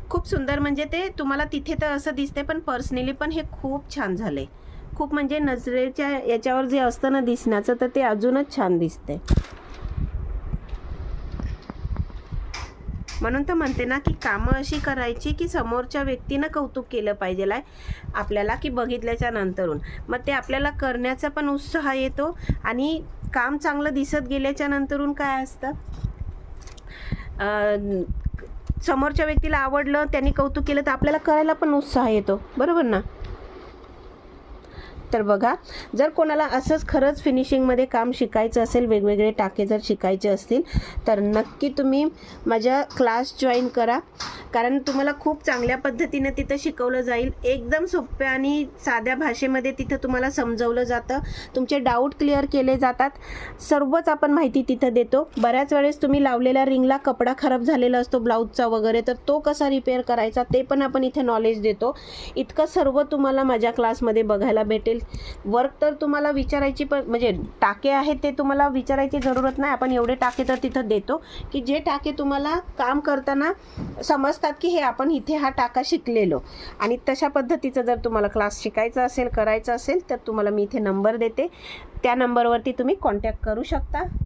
खूप सुंदर, म्हणजे ते तुम्हाला तिथे तर असं दिसते, पण पर्सनली पण हे खूप छान झाले. खूप म्हणजे नजरेच्या याच्यावर जे असतं ना दिसण्याचं, तर ते अजूनच छान दिसते. म्हणून तर म्हणते ना की कामं अशी करायची की समोरच्या व्यक्तीनं कौतुक केलं पाहिजे आपल्याला, की बघितल्याच्या नंतरून मग ते आपल्याला करण्याचा पण उत्साह येतो. आणि काम चांगलं दिसत गेल्याच्या नंतरून काय असतं, समोरच्या व्यक्तीला आवडलं, त्यांनी कौतुक केलं, तर आपल्याला करायला पण उत्साह येतो, बरोबर ना. तर बघा, जर कोणाला असंच खरंच फिनिशिंगमध्ये काम शिकायचं असेल, वेगवेगळे टाके जर शिकायचे असतील, तर नक्की तुम्ही माझ्या क्लास जॉईन करा. कारण तुम्हाला खूप चांगल्या पद्धतीने तिथं शिकवलं जाईल. एकदम सोप्या आणि साध्या भाषेमध्ये तिथं तुम्हाला समजवलं जातं. तुमचे डाऊट क्लिअर केले जातात. सर्वच आपण माहिती तिथं देतो. बऱ्याच वेळेस तुम्ही लावलेल्या रिंगला कपडा खराब झालेला असतो ब्लाऊजचा वगैरे, तर तो कसा रिपेअर करायचा ते पण आपण इथे नॉलेज देतो. इतकं सर्व तुम्हाला माझ्या क्लासमध्ये बघायला भेटेल. वर्क तर तुम्हाला विचारायची पण, म्हणजे टाके आहेत ते तुम्हाला विचारायची जरूरत नाही. आपण एवढे टाके तर तिथं देतो की जे टाके तुम्हाला काम करताना समजतात की हे आपण इथे हा टाका शिकलेलो. आणि तशा पद्धतीचं जर तुम्हाला क्लास शिकायचा असेल, करायचा असेल, तर तुम्हाला मी इथे नंबर देते. त्या नंबरवरती तुम्ही कॉन्टॅक्ट करू शकता.